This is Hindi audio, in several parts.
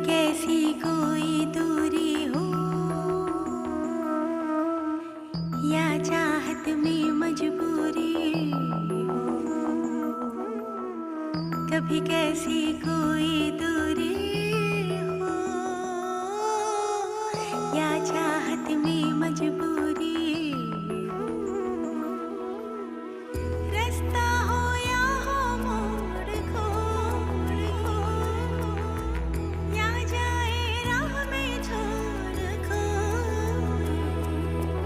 कैसी कोई दूरी हो या चाहत में मजबूरी हो, कभी कैसी कोई दूरी हो या चाहत में मजबूरी हो, रास्ता हो या हो मोड़ खोड़ हो, या जाए राह में छोड़ खोए,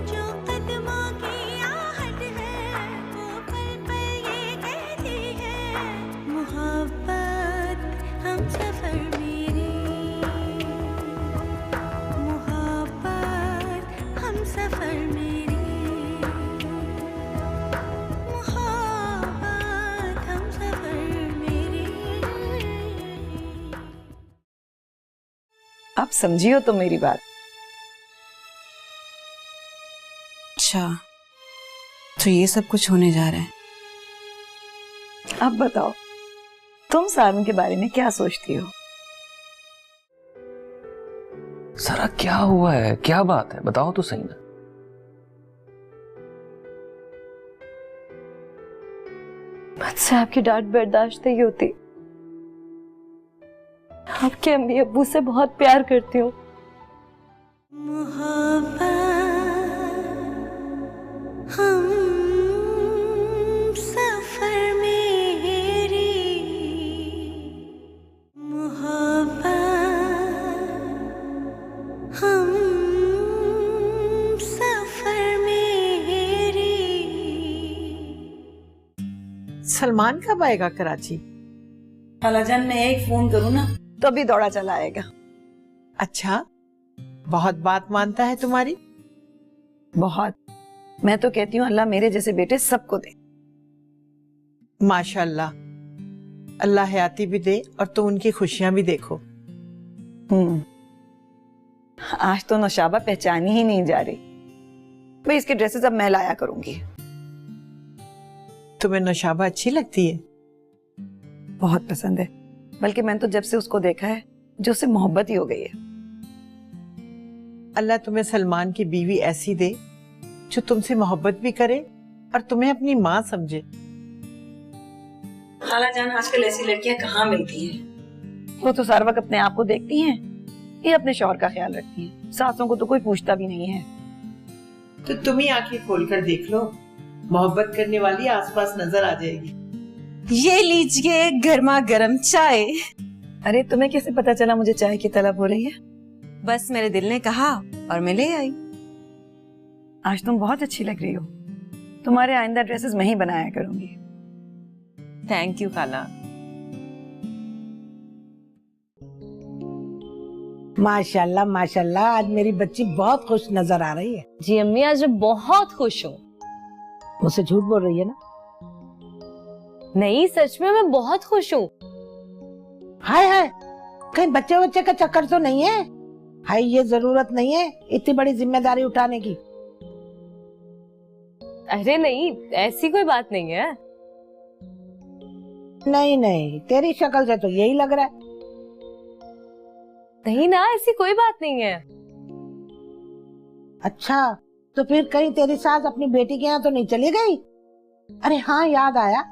जो कदमों की आहट है वो पल पल ये कहती है, मोहब्बत हम सफर मेरे, मोहब्बत हम सफर मेरे, मोहब्बत हम सफर मेरे। आप समझियो तो मेरी बात। अच्छा, तो ये सब कुछ होने जा रहा है। अब बताओ, तुम सावन के बारे में क्या सोचती हो? सारा क्या हुआ है, क्या बात है, बताओ तो सही ना। मुझसे आपकी डांट बर्दाश्त नहीं होती। आपके अम्मी अब्बू से बहुत प्यार करती हूँ। मोहब्बत हम सफर मेरी, मोहब्बत हम सफर मेरी। सलमान कब आएगा कराची? खालाजान, मैं एक फोन करूँ ना? तो अभी दौड़ा चला आएगा। अच्छा, बहुत बात मानता है तुम्हारी। बहुत। मैं तो कहती हूँ अल्लाह मेरे जैसे बेटे सबको दे। माशाल्लाह, अल्लाह हयाती भी दे और तुम उनकी खुशियां भी देखो। आज तो नौशाबा पहचानी ही नहीं जा रही। भाई इसके ड्रेसेस अब मैं लाया करूंगी। तुम्हें नौशाबा अच्छी लगती है? बहुत पसंद है, बल्कि मैंने तो जब से उसको देखा है जो उससे मोहब्बत ही हो गई है। अल्लाह तुम्हें सलमान की बीवी ऐसी दे जो तुमसे मोहब्बत भी करे और तुम्हें अपनी माँ समझे। खालाजान, आजकल ऐसी लड़कियां कहाँ मिलती हैं? वो तो सारा वक्त अपने आप को देखती हैं, ये अपने शौहर का ख्याल रखती हैं। सासों को तो कोई पूछता भी नहीं है। तो तुम ही आंखें खोलकर देख लो, मोहब्बत करने वाली आसपास नजर आ जाएगी। ये लीजिए गर्मा गर्म चाय। अरे तुम्हें कैसे पता चला मुझे चाय की तलब हो रही है? बस मेरे दिल ने कहा और मैं ले आई। आज तुम बहुत अच्छी लग रही हो। तुम्हारे आइंदा ड्रेसेस मैं ही बनाया करूंगी। थैंक यू खाला। माशाल्लाह माशाल्लाह, आज मेरी बच्ची बहुत खुश नजर आ रही है। जी अम्मी, आज मैं बहुत खुश हूँ। मुझसे झूठ बोल रही है ना? नहीं, सच में मैं बहुत खुश हूँ। हाय हाय, कहीं बच्चे बच्चे का चक्कर तो नहीं है? हाय, ये जरूरत नहीं है इतनी बड़ी जिम्मेदारी उठाने की। अरे नहीं, ऐसी कोई बात नहीं है। नहीं नहीं, तेरी शक्ल से तो यही लग रहा है। नहीं ना, ऐसी कोई बात नहीं है। अच्छा, तो फिर कहीं तेरी सास अपनी बेटी के यहाँ तो नहीं चली गई? अरे हाँ, याद आया,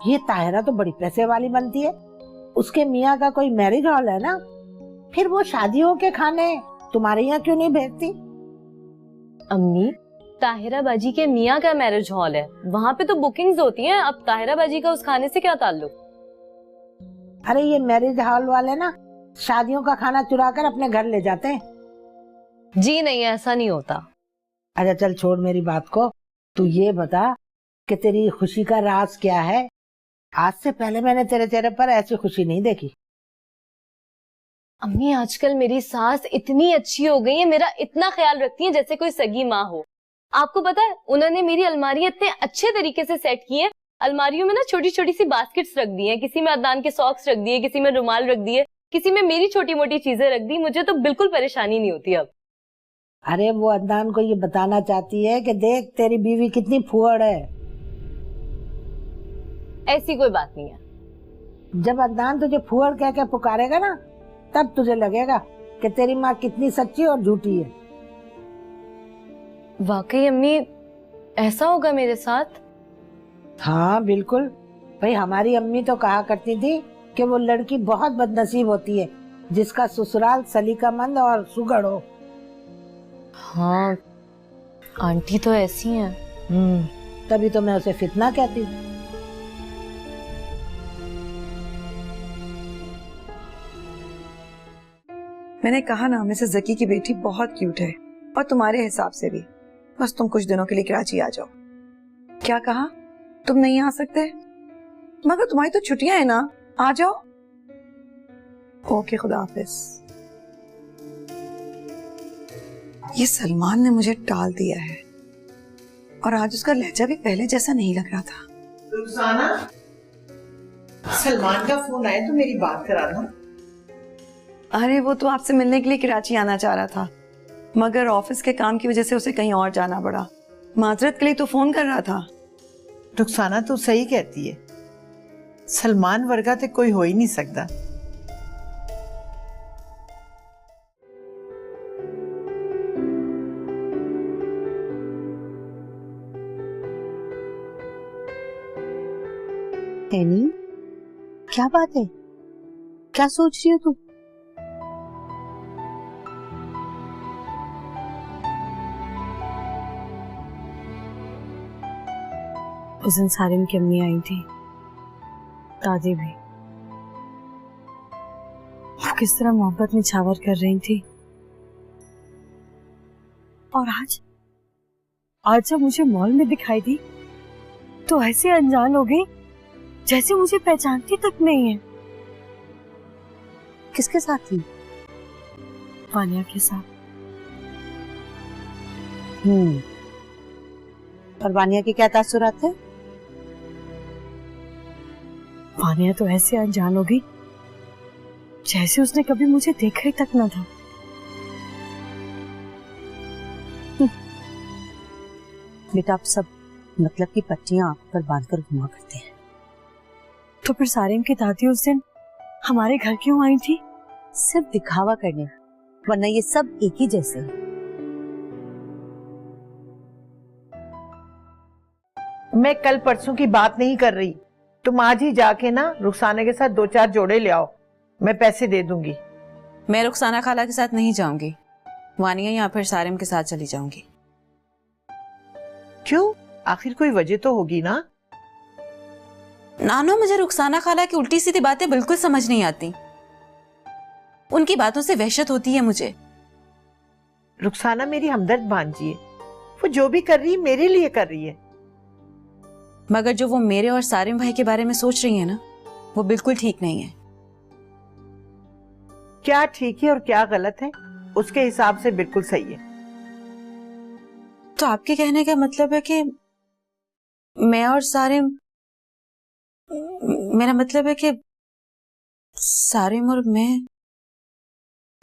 ये ताहिरा तो बड़ी पैसे वाली बनती है। उसके मियाँ का कोई मैरिज हॉल है ना, फिर वो शादियों के खाने तुम्हारे यहाँ क्यों नहीं भेजती? अम्मी, ताहिरा बाजी के मियाँ का मैरिज हॉल है, वहाँ पे तो बुकिंग्स होती हैं। अब ताहिरा बाजी का उस खाने से क्या ताल्लुक? अरे ये मैरिज हॉल वाले ना शादियों का खाना चुरा कर अपने घर ले जाते हैं। जी नहीं, ऐसा नहीं होता। अच्छा चल छोड़ मेरी बात को, तू ये बता कि तेरी खुशी का राज क्या है? आज से पहले मैंने तेरे चेहरे पर ऐसी खुशी नहीं देखी। अम्मी, आजकल मेरी सास इतनी अच्छी हो गई है, मेरा इतना ख्याल रखती है जैसे कोई सगी माँ हो। आपको पता है, उन्होंने मेरी अलमारियां इतने अच्छे तरीके से सेट की है। अलमारियों में ना छोटी छोटी सी बास्केट्स रख दी हैं, किसी में अदनान के सॉक्स रख दिए, किसी में रुमाल रख दिए, किसी में मेरी छोटी मोटी चीजें रख दी। मुझे तो बिल्कुल परेशानी नहीं होती अब। अरे वो अदनान को ये बताना चाहती है कि देख तेरी बीवी कितनी फुहड़ है। ऐसी कोई बात नहीं है। जब अदनान तुझे फुहड़ कह के पुकारेगा ना, तब तुझे लगेगा कि तेरी माँ कितनी सच्ची और झूठी है। वाकई अम्मी ऐसा होगा मेरे साथ? हाँ बिल्कुल। भाई हमारी अम्मी तो कहा करती थी कि वो लड़की बहुत बदनसीब होती है जिसका ससुराल सलीकामंद और सुगढ़ हो। हाँ आंटी तो ऐसी हैं। तभी तो मैं उसे फितना कहती हूँ। मैंने कहा ना मिसेस जकी की बेटी बहुत क्यूट है और तुम्हारे हिसाब से भी। बस तुम कुछ दिनों के लिए कराची आ जाओ। क्या कहा? तुम नहीं आ सकते? मगर तुम्हारी तो छुट्टियां हैं ना, आ जाओ। ओके, खुदा हाफिज। ये सलमान ने मुझे टाल दिया है और आज उसका लहजा भी पहले जैसा नहीं लग रहा था। रुखसाना, सलमान का फोन आया तो मेरी बात करा दो। अरे वो तो आपसे मिलने के लिए कराची आना चाह रहा था, मगर ऑफिस के काम की वजह से उसे कहीं और जाना पड़ा। माजरत के लिए तो फोन कर रहा था। रुखसाना तू सही कहती है, सलमान वर्गा तो कोई हो ही नहीं सकता। एनी, क्या बात है? क्या सोच रही हो तुम? उस दिन सारिम की अम्मी आई थी, दादी भी। वो किस तरह मोहब्बत में छावर कर रही थी। और आज जब मुझे मॉल में दिखाई दी तो ऐसे अनजान हो गई जैसे मुझे पहचानती तक नहीं है। किसके साथ थी? वानिया के साथ। और वानिया के क्या तासुरात थे? वानिया तो ऐसे अनजान हो गई जैसे उसने कभी मुझे देखा ही तक न था। बेटा आप सब मतलब की पट्टियां आंख पर बांधकर घुमा करते हैं। तो फिर सारिम की दादी उस दिन हमारे घर क्यों आई थी? सिर्फ दिखावा करने, वरना ये सब एक ही जैसे हैं। मैं कल परसों की बात नहीं कर रही। तुम आज ही जाके ना रुखसाना के साथ 2-4 जोड़े ले आओ, मैं पैसे दे दूंगी। मैं रुखसाना खाला के साथ नहीं जाऊंगी, वानिया या फिर सारिम के साथ चली जाऊंगी। क्यों? आखिर कोई वजह तो होगी ना। नानो, मुझे रुखसाना खाला की उल्टी सीधी बातें बिल्कुल समझ नहीं आती। उनकी बातों से वहशत होती है मुझे। रुखसाना मेरी हमदर्द भांजी है, वो जो भी कर रही है मेरे लिए कर रही है। मगर जो वो मेरे और सारिम भाई के बारे में सोच रही है ना, वो बिल्कुल ठीक नहीं है। क्या ठीक है और क्या गलत है, उसके हिसाब से बिल्कुल सही है। तो आपके कहने का मतलब है कि मैं और सारिम, मेरा मतलब है कि सारिम और मैं।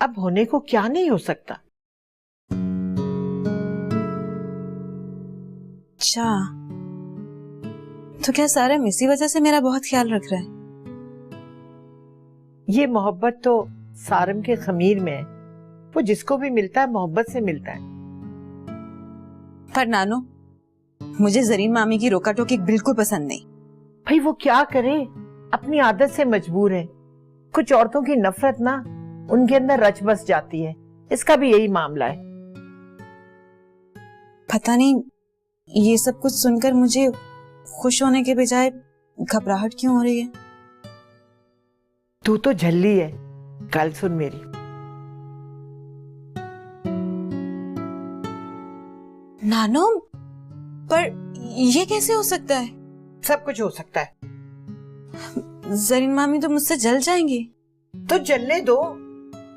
अब होने को क्या नहीं हो सकता। अच्छा, तो क्या सारिम इसी वजह से मेरा बहुत ख्याल रख रहा है? ये मोहब्बत तो सारिम के खमीर में है, वो जिसको भी मिलता है मोहब्बत से मिलता है। पर नानो, मुझे जरीन मामी की रोका टोकी बिल्कुल पसंद नहीं। भाई वो क्या करे, अपनी आदत से मजबूर है। कुछ औरतों की नफरत ना उनके अंदर रच बस जाती है, इसका भी यही मामला है। पता नहीं ये सब कुछ सुनकर मुझे खुश होने के बजाय घबराहट क्यों हो रही है। तू तो झल्ली है। कल सुन मेरी, नानो, पर ये कैसे हो सकता है? सब कुछ हो सकता है। जरीन मामी तो मुझसे जल जाएंगी। तो जलने दो।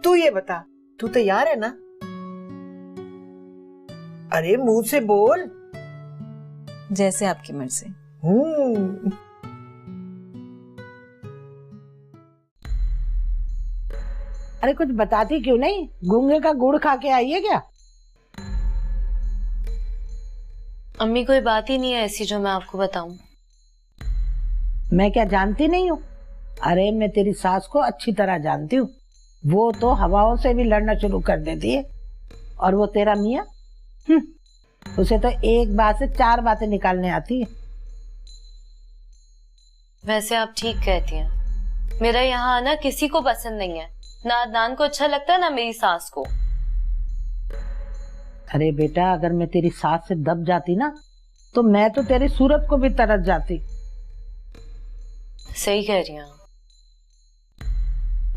तू ये बता, तू तैयार है ना? अरे मुंह से बोल। जैसे आपकी मर्जी। अरे कुछ बताती क्यों नहीं? गूंगे का गुड़ खा के आई है क्या? अम्मी कोई बात ही नहीं है ऐसी जो मैं आपको बताऊं। मैं क्या जानती नहीं हूँ? अरे मैं तेरी सास को अच्छी तरह जानती हूँ। वो तो हवाओं से भी लड़ना शुरू कर देती है। और वो तेरा मियाँ, उसे तो एक बात से 4 बातें निकालने आती है। वैसे आप ठीक कहती हैं, मेरा यहाँ आना किसी को पसंद नहीं है, ना अदनान को अच्छा लगता है ना मेरी सास को। अरे बेटा, अगर मैं तेरी सास से दब जाती ना तो मैं तो तेरी सूरत को भी तरस जाती। सही कह रही हैं।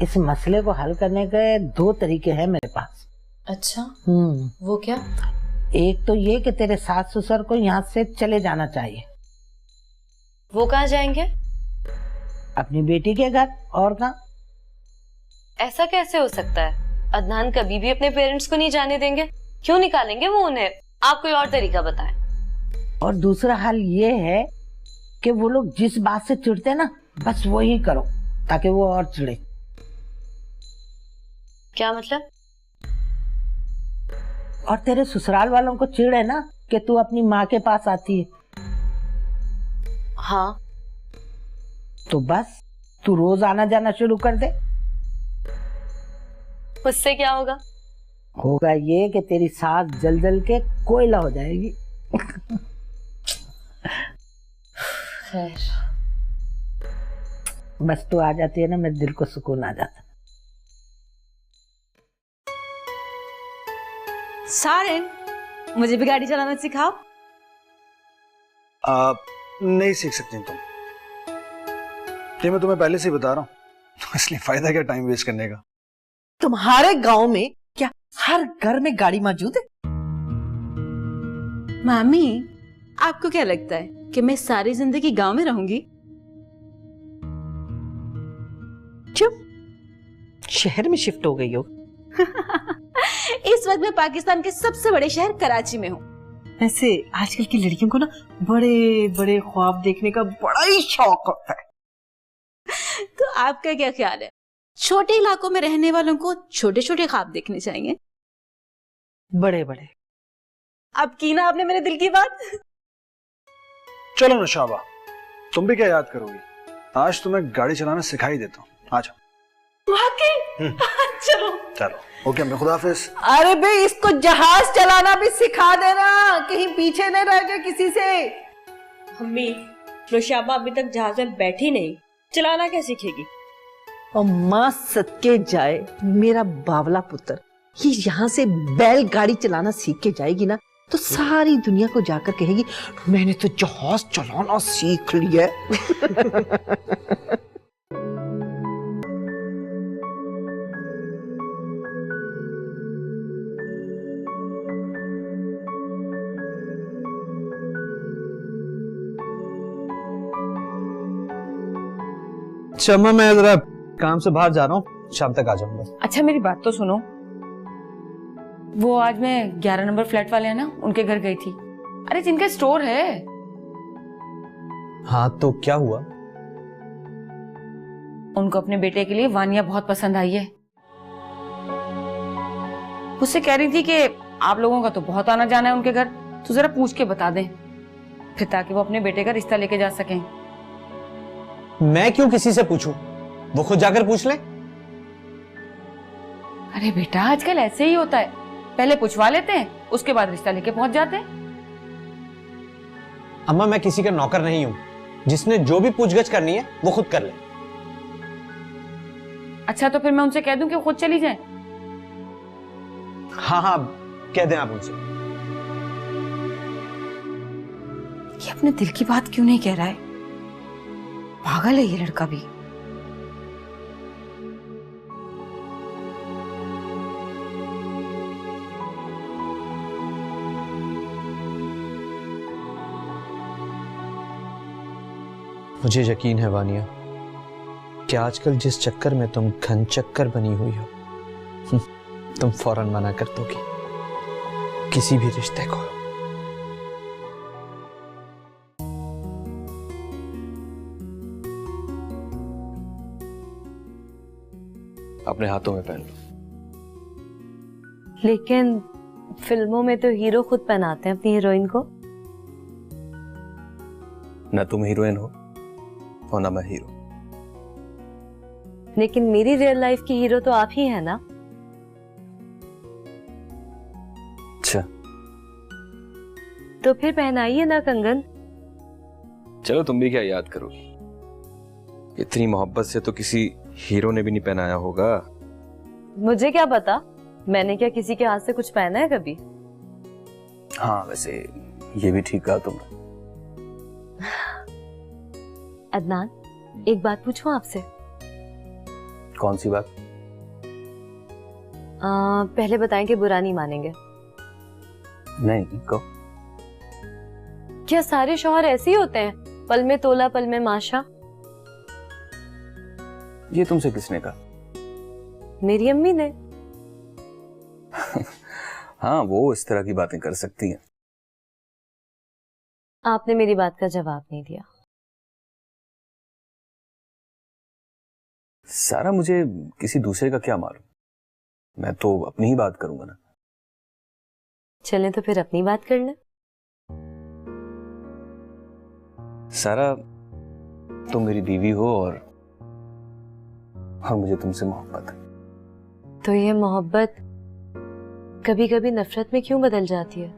इस मसले को हल करने के 2 तरीके हैं मेरे पास। अच्छा, वो क्या? एक तो ये कि तेरे सास ससुर को यहाँ से चले जाना चाहिए। वो कहाँ जाएंगे? अपनी बेटी के घर, और कहाँ? ऐसा कैसे हो सकता है? अदनान कभी भी अपने पेरेंट्स को नहीं जाने देंगे। क्यों निकालेंगे वो उन्हें? आप कोई और तरीका बताएं। और दूसरा हल ये है कि वो लोग जिस बात से चिढ़ते ना, बस वही करो ताकि वो और चिढ़े। क्या मतलब? और तेरे ससुराल वालों को चिढ़ है ना कि तू अपनी माँ के पास आती है, हाँ, तो बस तू रोज आना जाना शुरू कर दे। उससे क्या होगा? होगा ये कि तेरी सास जल जल के कोयला हो जाएगी। खैर, बस तू आ जाती है ना, मेरे दिल को सुकून आ जाता। सारिन, मुझे भी गाड़ी चलाना सिखाओ। नहीं सीख सकती तुम, ये मैं तुम्हें पहले से ही बता रहा हूँ, इसलिए फायदा क्या टाइम वेस्ट करने का। तुम्हारे गांव में क्या हर घर में गाड़ी मौजूद है? मामी, आपको क्या लगता है कि मैं सारी जिंदगी गांव में रहूंगी? चुप, शहर में शिफ्ट हो गई हो। इस वक्त मैं पाकिस्तान के सबसे बड़े शहर कराची में हूँ। ऐसे आजकल की लड़कियों को ना बड़े बड़े ख्वाब देखने का बड़ा ही शौक होता है। तो आपका क्या ख्याल है? छोटे इलाकों में रहने वालों को छोटे छोटे ख्वाब देखने चाहिए? बड़े बड़े। अब की ना आपने मेरे दिल की बात। चलो ना शाबा, तुम भी क्या याद करोगी, आज तुम्हें गाड़ी चलाना सिखा ही देता हूँ। आ जाओ। वाकई? चलो चलो, ओके, मैं खुदा हाफिज। अरे बे, इसको जहाज चलाना भी सिखा देना, कहीं पीछे न रह जाए किसी से। मम्मी, नौशाबा अभी तक जहाज में बैठी नहीं, चलाना क्या सीखेगी? और माँ सदके जाए मेरा बावला पुत्र, ये यहाँ से बैलगाड़ी चलाना सीख के जाएगी ना तो सारी दुनिया को जाकर कहेगी मैंने तो जहाज चलाना सीख लिया। शम्मा, मैं जरा काम से बाहर जा रहा हूँ, शाम तक आ जाऊंगा। अच्छा मेरी बात तो सुनो, वो आज मैं 11 नंबर फ्लैट वाले हैं ना, उनके घर गई थी। अरे जिनका स्टोर है। हाँ तो क्या हुआ? उनको अपने बेटे के लिए वानिया बहुत पसंद आई है। उससे कह रही थी कि आप लोगों का तो बहुत आना जाना है उनके घर, तो जरा पूछ के बता दें, फिर ताकि वो अपने बेटे का रिश्ता लेके जा सकें। मैं क्यों किसी से पूछूं, वो खुद जाकर पूछ ले। अरे बेटा, आजकल ऐसे ही होता है, पहले पूछवा लेते हैं, उसके बाद रिश्ता लेके पहुंच जाते हैं। अम्मा, मैं किसी का नौकर नहीं हूं, जिसने जो भी पूछगछ करनी है वो खुद कर ले। अच्छा तो फिर मैं उनसे कह दूं कि वो खुद चली जाए? हाँ हाँ, कह दें आप उनसे। ये अपने दिल की बात क्यों नहीं कह रहा है? पागल है ये लड़का भी। मुझे यकीन है वानिया कि आजकल जिस चक्कर में तुम घन चक्कर बनी हुई हो, तुम फौरन मना कर दोगी किसी भी रिश्ते को। अपने हाथों में पहन लो। लेकिन फिल्मों में तो हीरो खुद पहनाते हैं अपनी हीरोइन को। ना तुम हीरोइन हो और ना मैं हीरो। लेकिन मेरी रियल लाइफ की हीरो तो आप ही है ना। अच्छा, तो फिर पहनाइए ना कंगन। चलो तुम भी क्या याद करोगी, इतनी मोहब्बत से तो किसी हीरो ने भी नहीं पहनाया होगा। मुझे क्या पता, मैंने क्या किसी के हाथ से कुछ पहना है कभी। हाँ वैसे ये भी ठीक कहा तुमने। अदनान, एक बात पूछूं आपसे? कौन सी बात? पहले बताएं कि बुरा नहीं मानेंगे। नहीं, कहो। क्या सारे शौहर ऐसे ही होते हैं, पल में तोला पल में माशा? ये तुमसे किसने कहा? मेरी अम्मी ने। हाँ, वो इस तरह की बातें कर सकती हैं। आपने मेरी बात का जवाब नहीं दिया। सारा, मुझे किसी दूसरे का क्या मालूम, मैं तो अपनी ही बात करूंगा ना। चलें तो फिर अपनी बात कर लें। सारा, तुम मेरी बीवी हो और मुझे तुमसे मोहब्बत है। तो ये मोहब्बत कभी कभी नफरत में क्यों बदल जाती है?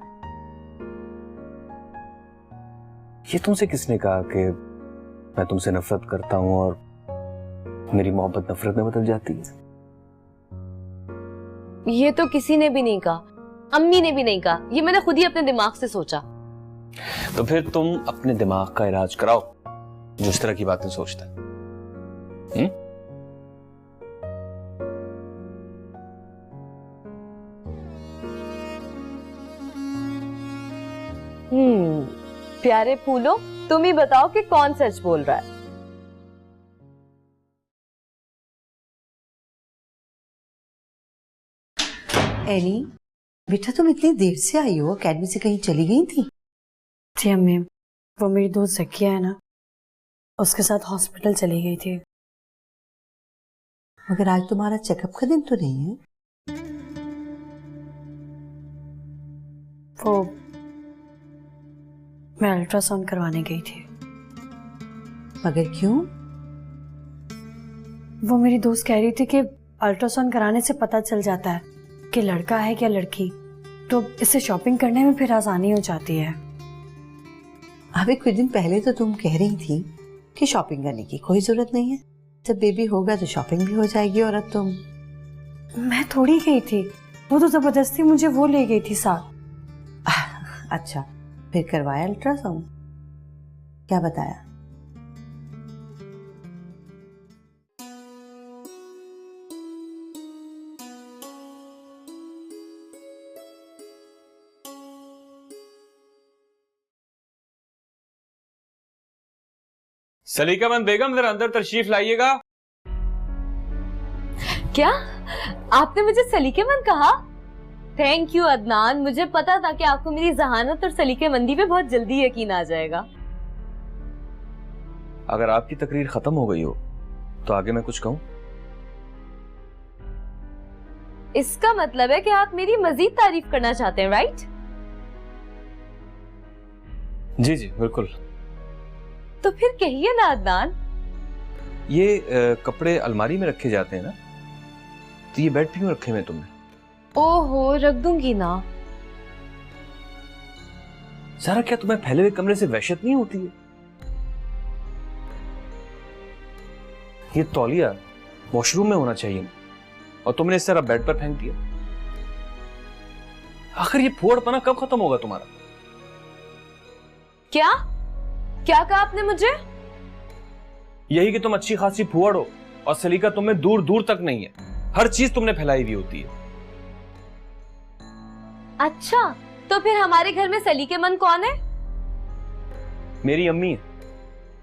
ये तुमसे किसने कहा कि मैं तुमसे नफरत करता हूं और मेरी मोहब्बत नफरत में बदल जाती है? ये तो किसी ने भी नहीं कहा, अम्मी ने भी नहीं कहा, ये मैंने खुद ही अपने दिमाग से सोचा। तो फिर तुम अपने दिमाग का इलाज कराओ जो इस तरह की बातें सोचता है। प्यारे फूलो, तुम ही बताओ कि कौन सच बोल रहा है। एनी, बेटा तुम इतनी देर से आई हो, अकेडमी से कहीं चली गई थी? जी अम्मी, वो मेरी दोस्त जकिया है ना, उसके साथ हॉस्पिटल चली गई थी। मगर आज तुम्हारा चेकअप का दिन तो नहीं है। वो मैं अल्ट्रासाउंड करवाने गई थी। मगर क्यों? वो मेरी दोस्त कह रही थी कि अल्ट्रासाउंड कराने से पता चल जाता है कि लड़का है क्या लड़की, तो इससे शॉपिंग करने में फिर आसानी हो जाती है। अभी कुछ दिन पहले तो तुम कह रही थी कि शॉपिंग करने की कोई जरूरत नहीं है, जब बेबी होगा तो शॉपिंग भी हो जाएगी। और अब तुम? मैं थोड़ी गई थी, वो तो जबरदस्ती मुझे वो ले गई थी साथ। अच्छा, फिर करवाया अल्ट्रासाउंड? क्या बताया? सलीकामंद बेगम, जरा अंदर तशरीफ लाइएगा। क्या आपने मुझे सलीकेमंद कहा? थैंक यू अदनान, मुझे पता था कि आपको मेरी जहानत और सलीकेमंदी पे बहुत जल्दी यकीन आ जाएगा। अगर आपकी तकरीर खत्म हो गई हो तो आगे मैं कुछ कहूं? इसका मतलब है कि आप मेरी मजीद तारीफ करना चाहते हैं, राइट? जी जी बिल्कुल। तो फिर कहिए ना अदनान। ये कपड़े अलमारी में रखे जाते हैं ना, तो ये बेड पे क्यों रखे हुए तुमने? ओहो, रख दूंगी ना। सारा, क्या तुम्हें फैले हुए कमरे से वहशत नहीं होती है? ये तौलिया वॉशरूम में होना चाहिए और तुमने इस तरह बेड पर फेंक दिया। आखिर ये फोड़पना कब खत्म होगा तुम्हारा? क्या क्या कहा आपने मुझे? यही कि तुम अच्छी खासी फुअड़ हो और सलीका तुम्हें दूर दूर तक नहीं है, हर चीज तुमने फैलाई हुई होती है। अच्छा, तो फिर हमारे घर में सलीकेमंद कौन है? मेरी अम्मी है,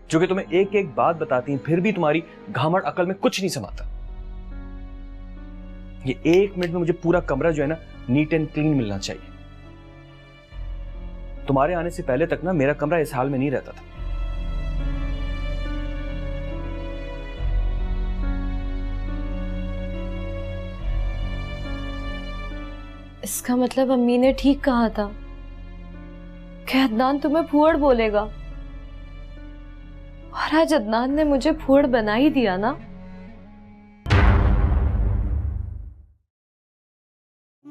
जो कि तुम्हें एक एक बात बताती हैं, फिर भी तुम्हारी घामड़ अकल में कुछ नहीं समाता। ये 1 मिनट में मुझे पूरा कमरा जो है ना नीट एंड क्लीन मिलना चाहिए। तुम्हारे आने से पहले तक ना मेरा कमरा इस हाल में नहीं रहता था। इसका मतलब अम्मी ने ठीक कहा था कि अदनान तुम्हें फूहड़ बोलेगा, और आज अदनान ने मुझे फूहड़ बना ही दिया ना।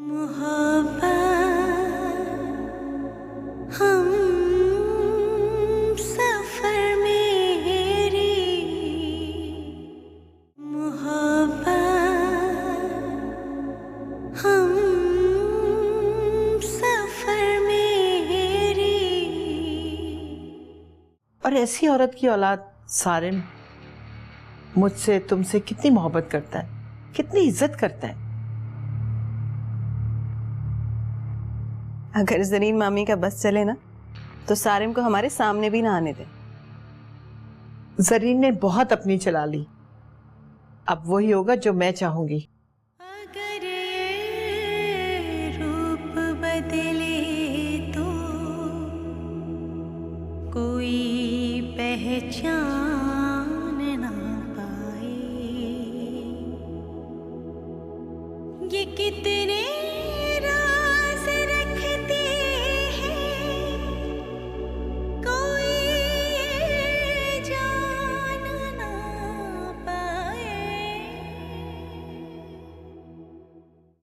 मोहब्बत हम सफर मेरी मोहब्बत हम सफर मेरी। और ऐसी औरत की औलाद सारिम मुझसे तुमसे कितनी मोहब्बत करता है, कितनी इज्जत करता है। अगर जरीन मामी का बस चले ना तो सारिम को हमारे सामने भी ना आने दे। जरीन ने बहुत अपनी चला ली, अब वही होगा जो मैं चाहूंगी। अगर ये रूप बदले तो कोई पहचान ना पाए, ये कितने